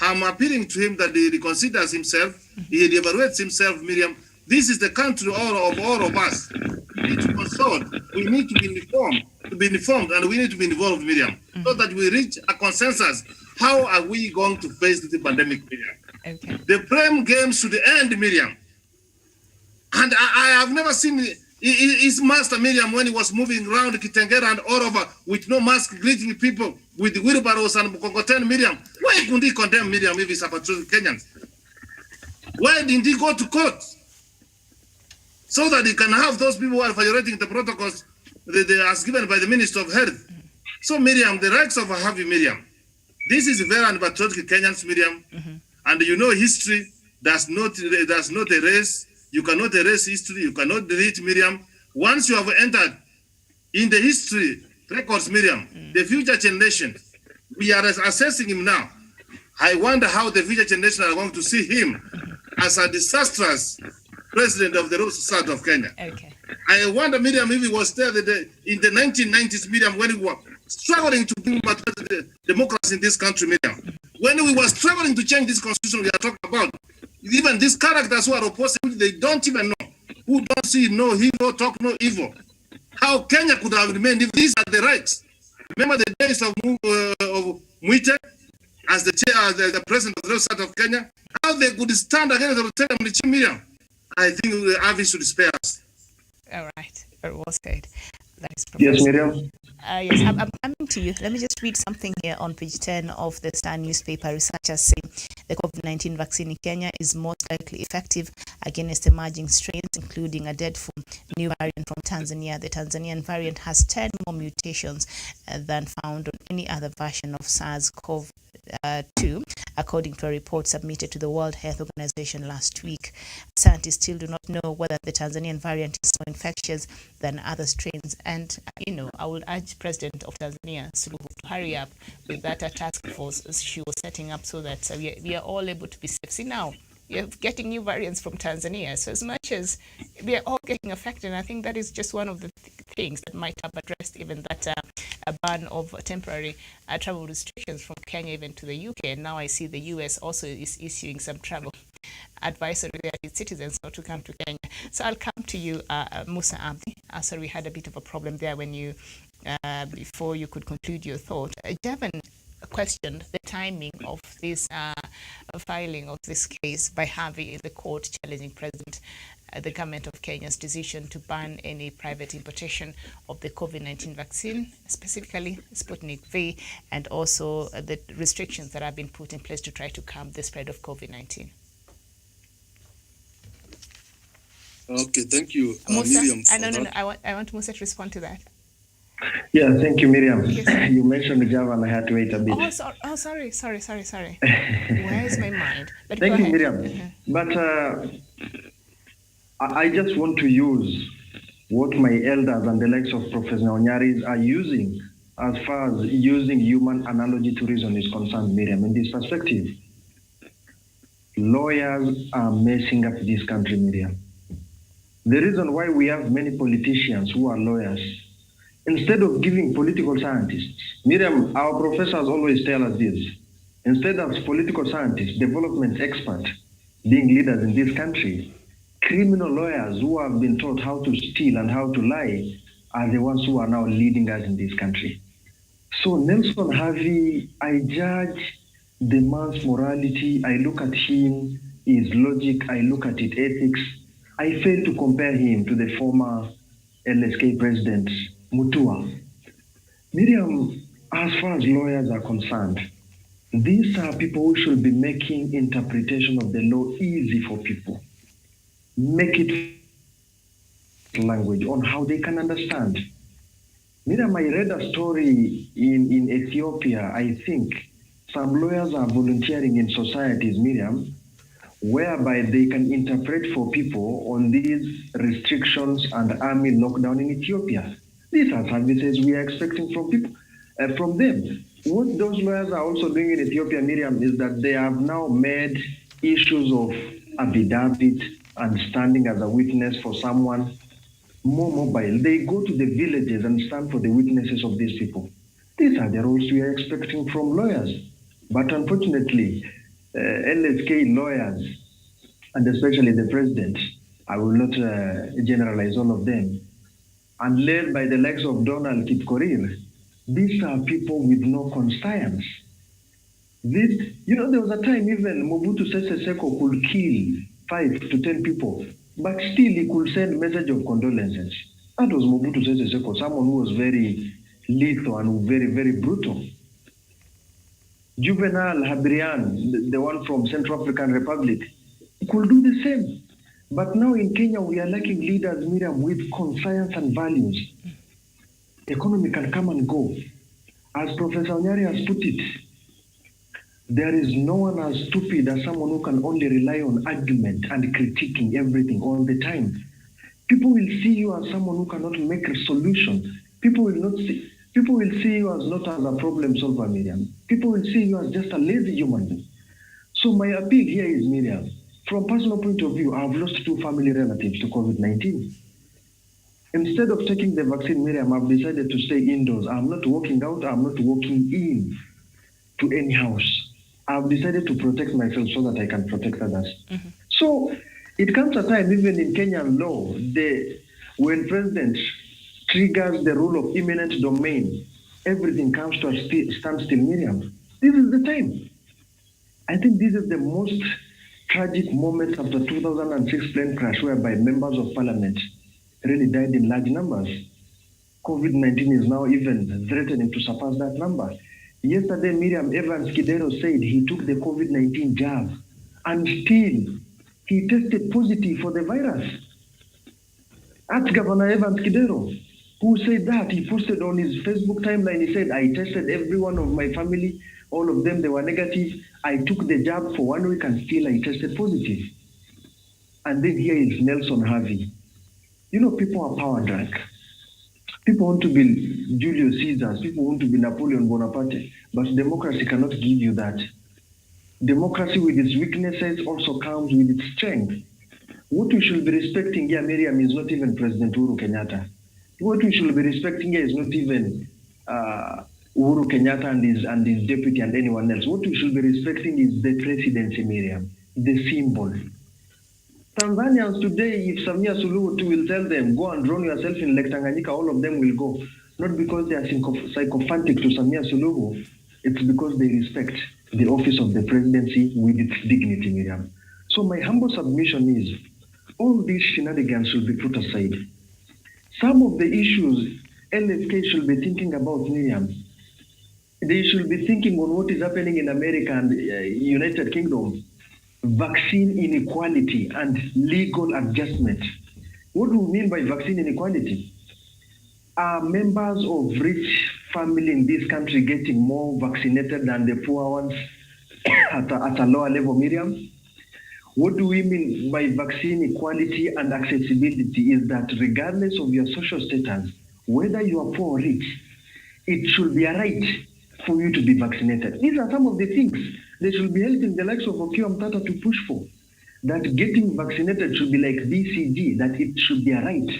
I'm appealing to him that he reconsiders himself, he evaluates himself, Miriam. This is the country of all of us. We need to consult, we need to be informed, and we need to be involved, Miriam, so that we reach a consensus. How are we going to face the pandemic, Miriam? Okay. The blame game should end, Miriam. And I have never seen his master, Miriam, when he was moving around Kitengera and all over with no mask, greeting people with wheelbarrows and Mukokoteni, Miriam. Why couldn't he condemn Miriam if he's a patriotic Kenyan? Why didn't he go to court? So that he can have those people who are violating the protocols as given by the Minister of Health. So Miriam, the rights of Harvey Miriam, this is very unpatriotic Kenyans, Miriam, and you know history does not erase. You cannot erase history. You cannot delete Miriam. Once you have entered in the history records, Miriam, the future generation, we are assessing him now. I wonder how the future generation are going to see him as a disastrous president of the South of Kenya. Okay. I wonder, Miriam, if he was there in the 1990s, Miriam, when we were struggling to bring back democracy in this country, Miriam. When we were struggling to change this constitution we are talking about, even these characters who are opposed, they don't even know, who don't see no evil, talk no evil. How Kenya could have remained if these are the rights. Remember the days of Mwite as the president of the South of Kenya? How they could stand against the Lieutenant Miriam? I think Avi should spare us. All right. Very well said. That is Yes, Miriam. Yes, I'm coming to you. Let me just read something here on page 10 of the Star newspaper. Researchers say the COVID-19 vaccine in Kenya is most likely effective against emerging strains, including a dreadful new variant from Tanzania. The Tanzanian variant has 10 more mutations than found on any other version of SARS-CoV-2, according to a report submitted to the World Health Organization last week. Scientists still do not know whether the Tanzanian variant is more infectious than other strains. And, I would urge President of Tanzania, Suluhu, to hurry up with that task force she was setting up so that we are all able to be safe. See, now, you're getting new variants from Tanzania. So as much as we are all getting affected, I think that is just one of the things that might have addressed even that a ban of temporary travel restrictions from Kenya even to the UK. And now I see the US also is issuing some travel advisory to its citizens not to come to Kenya. So I'll come to you, Musa Abdi. Sorry, we had a bit of a problem there when you, before you could conclude your thought. Javan questioned the timing of this filing of this case by Harvey in the court, challenging the government of Kenya's decision to ban any private importation of the COVID-19 vaccine, specifically Sputnik V, and also the restrictions that have been put in place to try to calm the spread of COVID-19. Okay, thank you, Musa, Miriam. no. I want Musa to respond to that. Yeah, thank you, Miriam. Yes. You mentioned Java and I had to wait a bit. Sorry. Where is my mind? But thank you, ahead. Miriam. But I just want to use what my elders and the likes of Professor Onyaris are using as far as using human analogy to reason is concerned, Miriam, in this perspective. Lawyers are messing up this country, Miriam. The reason why we have many politicians who are lawyers, instead of giving political scientists, Miriam, our professors always tell us this, instead of political scientists, development experts being leaders in this country, criminal lawyers who have been taught how to steal and how to lie are the ones who are now leading us in this country. So Nelson Harvey, I judge the man's morality, I look at him, his logic, I look at his ethics. I fail to compare him to the former LSK president, Mutua. Miriam, as far as lawyers are concerned, these are people who should be making interpretation of the law easy for people. Make it language on how they can understand. Miriam, I read a story in Ethiopia. I think some lawyers are volunteering in societies, Miriam, whereby they can interpret for people on these restrictions and army lockdown in Ethiopia. These are services we are expecting from people, from them. What those lawyers are also doing in Ethiopia, Miriam, is that they have now made issues of affidavit and standing as a witness for someone more mobile. They go to the villages and stand for the witnesses of these people. These are the roles we are expecting from lawyers. But unfortunately, LSK lawyers, and especially the president, I will not generalize all of them, and led by the likes of Donald Kipkorir, these are people with no conscience. There was a time even Mobutu Sese Seko could kill 5 to 10 people, but still he could send message of condolences. That was Mobutu Sese Seko, someone who was very lethal and very, very brutal. Juvenal Habrian, the one from Central African Republic, could do the same. But now in Kenya, we are lacking leaders, Miriam, with conscience and values. Economy can come and go. As Professor Onyari has put it, there is no one as stupid as someone who can only rely on argument and critiquing everything all the time. People will see you as someone who cannot make a solution. People will see you as not as a problem solver, Miriam. People will see you as just a lazy human being. So my appeal here is, Miriam, from personal point of view, I've lost 2 family relatives to COVID-19. Instead of taking the vaccine, Miriam, I've decided to stay indoors. I'm not walking out, I'm not walking in to any house. I've decided to protect myself so that I can protect others. So it comes a time, even in Kenyan law, when president triggers the rule of eminent domain, everything comes to a standstill, Miriam. This is the time. I think this is the most tragic moment of the 2006 plane crash, whereby members of parliament really died in large numbers. COVID-19 is now even threatening to surpass that number. Yesterday, Miriam Evans Kidero said he took the COVID-19 jab and still he tested positive for the virus. That's Governor Evans Kidero, who said that. He posted on his Facebook timeline, he said, I tested every one of my family, all of them, they were negative. I took the jab for 1 week and still I tested positive. And then here is Nelson Harvey. You know, people are power drunk. People want to be Julius Caesars, people want to be Napoleon Bonaparte, but democracy cannot give you that. Democracy with its weaknesses also comes with its strength. What we should be respecting here, Miriam, is not even President Uhuru Kenyatta. What we should be respecting here is not even Uhuru Kenyatta and his deputy and anyone else. What we should be respecting is the presidency, Miriam, the symbol. Tanzanians today, if Samia Suluhu will tell them, go and drown yourself in Lake Tanganyika, all of them will go. Not because they are sycophantic to Samia Suluhu, it's because they respect the office of the presidency with its dignity, Miriam. So my humble submission is, all these shenanigans should be put aside. Some of the issues LFK should be thinking about, Miriam, they should be thinking on what is happening in America and United Kingdom. Vaccine inequality and legal adjustment. What do we mean by vaccine inequality? Are members of rich family in this country getting more vaccinated than the poor ones at a lower level, Miriam? What do we mean by vaccine equality and accessibility is that regardless of your social status, whether you are poor or rich, it should be a right for you to be vaccinated. These are some of the things they should be helping the likes of Okiya Mtata to push for. That getting vaccinated should be like BCG, that it should be a right,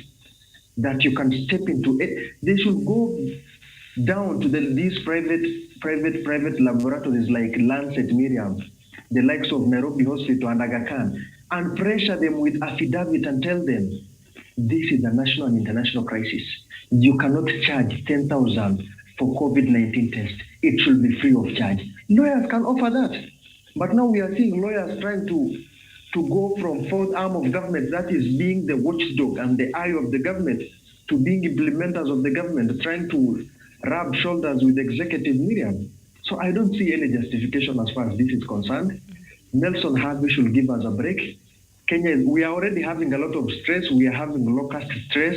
that you can step into it. They should go down to these private laboratories like Lancet, Miriam, the likes of Nairobi Hospital and Aga Khan, and pressure them with affidavit and tell them, this is a national and international crisis. You cannot charge 10,000 for COVID-19 test. It should be free of charge. Lawyers can offer that. But now we are seeing lawyers trying to go from fourth arm of government, that is being the watchdog and the eye of the government, to being implementers of the government, trying to rub shoulders with executive, Miriam. So I don't see any justification as far as this is concerned. Nelson Harvey should give us a break. Kenya, we are already having a lot of stress. We are having locust stress.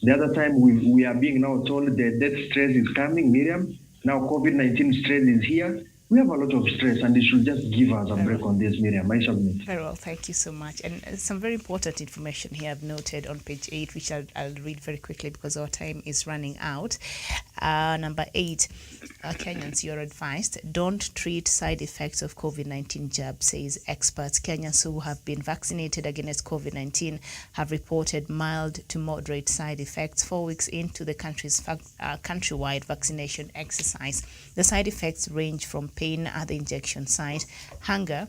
The other time we are being now told the death stress is coming, Miriam. Now COVID-19 stress is here. We have a lot of stress, and it should just give us a break on this, Miriam. I submit. Very well, thank you so much. And some very important information here I've noted on page 8, which I'll read very quickly because our time is running out. Number 8, Kenyans, you're advised, don't treat side effects of COVID-19 jab, says experts. Kenyans who have been vaccinated against COVID-19 have reported mild to moderate side effects 4 weeks into the country's countrywide vaccination exercise. The side effects range from pain at the injection site, hunger,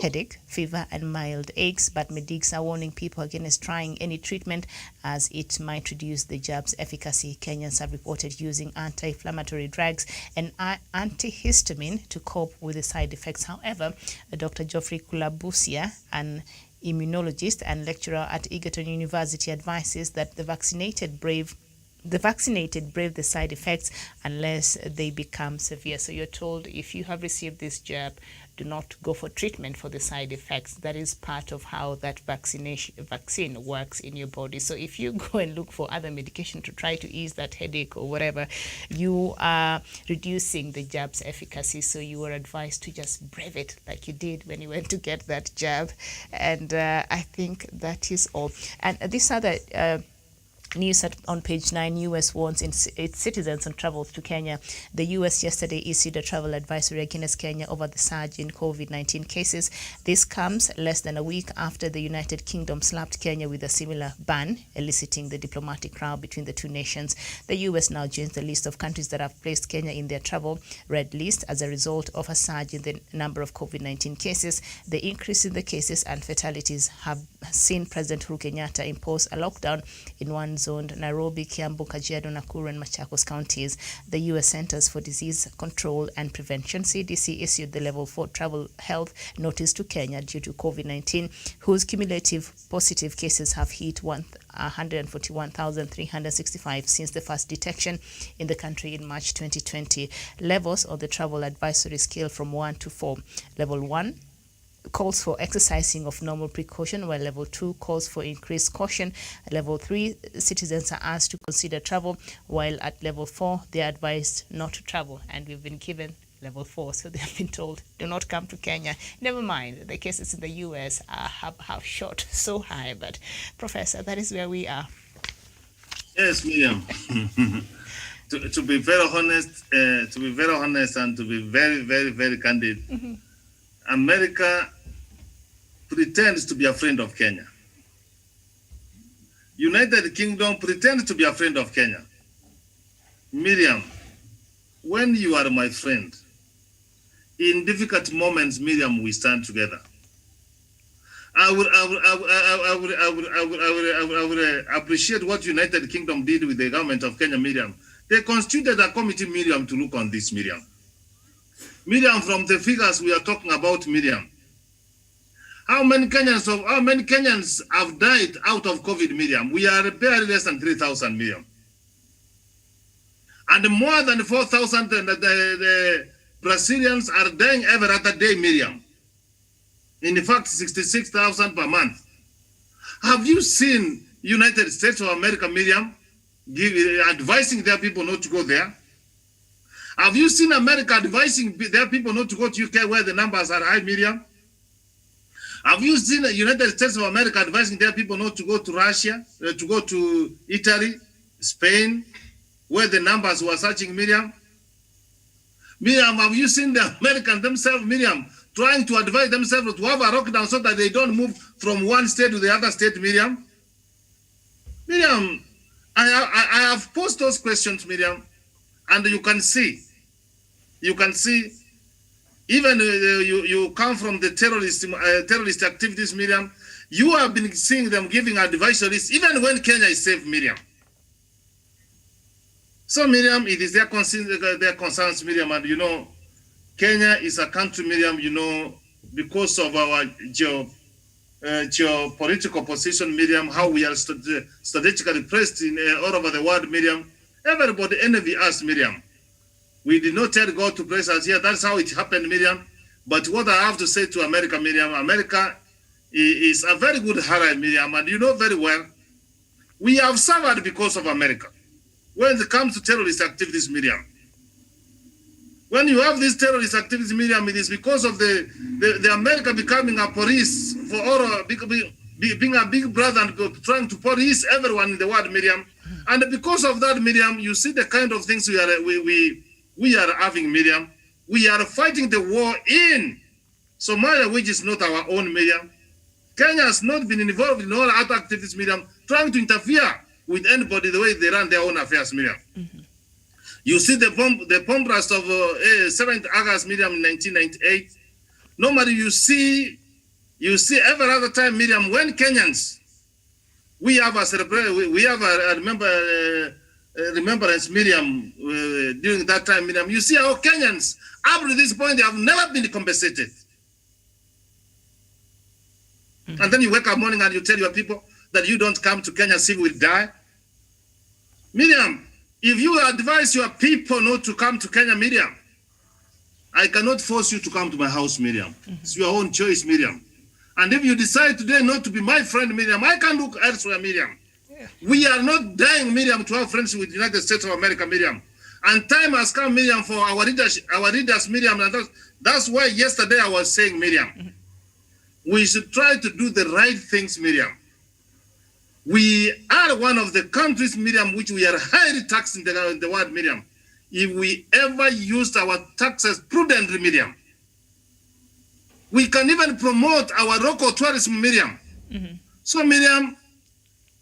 headache, fever, and mild aches, but medics are warning people against trying any treatment as it might reduce the jab's efficacy. Kenyans have reported using anti-inflammatory drugs and antihistamine to cope with the side effects. However, Dr. Geoffrey Kulabusia, an immunologist and lecturer at Egerton University, advises that the vaccinated brave the side effects unless they become severe. So you're told if you have received this jab, do not go for treatment for the side effects. That is part of how that vaccine works in your body. So if you go and look for other medication to try to ease that headache or whatever, you are reducing the jab's efficacy. So you are advised to just brave it like you did when you went to get that jab. And I think that is all. And this other news on page 9, U.S. warns its citizens on travels to Kenya. The U.S. yesterday issued a travel advisory against Kenya over the surge in COVID-19 cases. This comes less than a week after the United Kingdom slapped Kenya with a similar ban, eliciting the diplomatic row between the two nations. The U.S. now joins the list of countries that have placed Kenya in their travel red list as a result of a surge in the number of COVID-19 cases. The increase in the cases and fatalities have seen President Uhuru Kenyatta impose a lockdown in one zoned Nairobi, Kiambu, Kajiado, Nakuru, and Machakos counties. The U.S. Centers for Disease Control and Prevention, CDC, issued the level 4 travel health notice to Kenya due to COVID-19, whose cumulative positive cases have hit 141,365 since the first detection in the country in March 2020. Levels on the travel advisory scale from 1 to 4. Level 1 calls for exercising of normal precaution, while level 2 calls for increased caution. Level 3, citizens are asked to consider travel, while at level 4, they are advised not to travel. And we've been given level 4, so they have been told, do not come to Kenya. Never mind, the cases in the US have shot so high, but Professor, that is where we are. Yes, Miriam. to be very honest, and to be very, very, very candid, America pretends to be a friend of Kenya. United Kingdom pretends to be a friend of Kenya. Miriam, when you are my friend, in difficult moments, Miriam, we stand together. I would appreciate what United Kingdom did with the government of Kenya, Miriam. They constituted a committee, Miriam, to look on this, Miriam. Miriam, from the figures we are talking about, Miriam, how many Kenyans have died out of COVID, Miriam? We are barely less than 3,000, Miriam. And more than 4,000 the Brazilians are dying every other day, Miriam. In fact, 66,000 per month. Have you seen United States of America, Miriam, advising their people not to go there? Have you seen America advising their people not to go to UK where the numbers are high, Miriam? Have you seen the United States of America advising their people not to go to Russia, to go to Italy, Spain, where the numbers were surging, Miriam? Miriam, have you seen the Americans themselves, Miriam, trying to advise themselves to have a lockdown so that they don't move from one state to the other state, Miriam? Miriam, I have posed those questions, Miriam, and you can see, even you come from the terrorist activities, Miriam, you have been seeing them giving advisories, even when Kenya is safe, Miriam. So, Miriam, it is their concerns, Miriam, and Kenya is a country, Miriam, because of our geopolitical position, Miriam, how we are strategically placed in all over the world, Miriam. Everybody envy us, Miriam. We did not tell God to place us here. That's how it happened, Miriam. But what I have to say to America, Miriam, America is a very good ally, Miriam, and you know very well, we have suffered because of America. When it comes to terrorist activities, Miriam, when you have these terrorist activities, Miriam, it is because of the America becoming a police for all, being a big brother and trying to police everyone in the world, Miriam. And because of that, Miriam, you see the kind of things we are having, Miriam. We are fighting the war in Somalia, which is not our own, Miriam. Kenya has not been involved in all other activities, Miriam, trying to interfere with anybody the way they run their own affairs, Miriam. You see the bomb blast of 7th August, Miriam, in 1998. Normally, you see every other time, Miriam, when Kenyans, we have a celebration, we have a remembrance, Miriam, during that time, Miriam. You see how Kenyans, up to this point, they have never been compensated. And then you wake up morning and you tell your people that you don't come to Kenya, civil will die. Miriam, if you advise your people not to come to Kenya, Miriam, I cannot force you to come to my house, Miriam. It's your own choice, Miriam. And if you decide today not to be my friend, Miriam, I can look elsewhere, Miriam. Yeah. We are not dying, Miriam, to have friends with the United States of America, Miriam. And time has come, Miriam, for our leaders, Miriam. And that's why yesterday I was saying, Miriam, we should try to do the right things, Miriam. We are one of the countries, Miriam, which we are highly taxed in the world, Miriam. If we ever used our taxes prudently, Miriam, we can even promote our local tourism, Miriam. So, Miriam,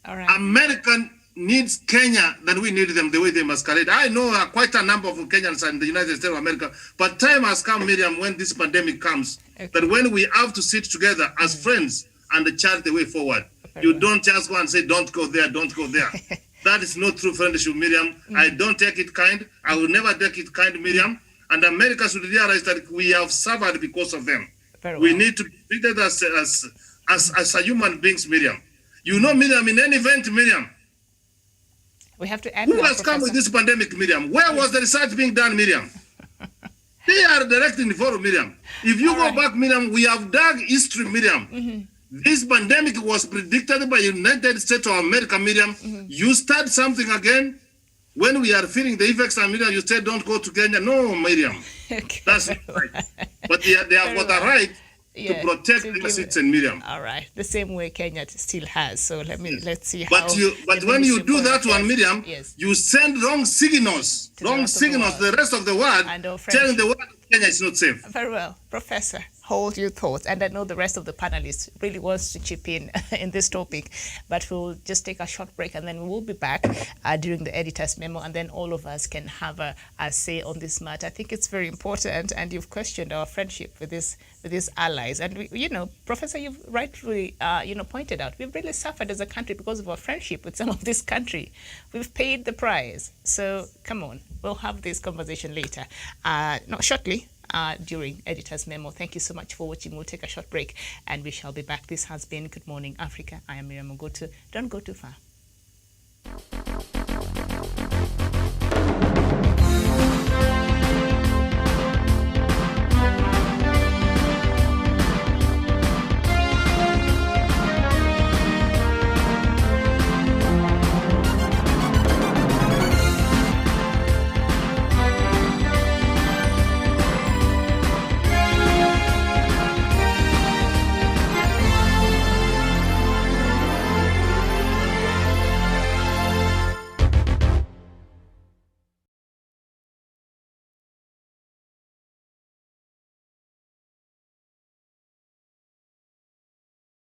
all right. America needs Kenya than we need them the way they masquerade. I know quite a number of Kenyans in the United States of America, but time has come, Miriam, when this pandemic comes, that when we have to sit together as friends and chart the way forward. You don't just go and say, don't go there, don't go there. That is not true friendship, Miriam. I don't take it kind. I will never take it kind, Miriam. And America should realize that we have suffered because of them. We need to be treated as a human beings, Miriam. You know, Miriam, in any event, Miriam, we have to end. Who has come with this pandemic, Miriam? Where was the research being done, Miriam? They are directing the forum, Miriam. If you go back, Miriam, we have dug history, Miriam. This pandemic was predicted by the United States of America, Miriam. You start something again. When we are feeling the effects, and Miriam, you say don't go to Kenya. No, Miriam. That's not right. But they have got a right to protect the citizen, Miriam. All right. The same way Kenya still has. So let's see how. But when you do that one, Miriam, you send wrong signals. Wrong signals to the rest of the world, telling the world Kenya is not safe. Very well. Professor, hold your thoughts. And I know the rest of the panelists really wants to chip in this topic, but we'll just take a short break and then we'll be back during the editor's memo, and then all of us can have a say on this matter. I think it's very important, and you've questioned our friendship with these allies. And, Professor, you've rightfully, pointed out, we've really suffered as a country because of our friendship with some of this country. We've paid the price. So, come on, we'll have this conversation later. Not shortly. During Editor's Memo. Thank you so much for watching. We'll take a short break and we shall be back. This has been Good Morning Africa. I am Miriam Ogutu. Don't go too far.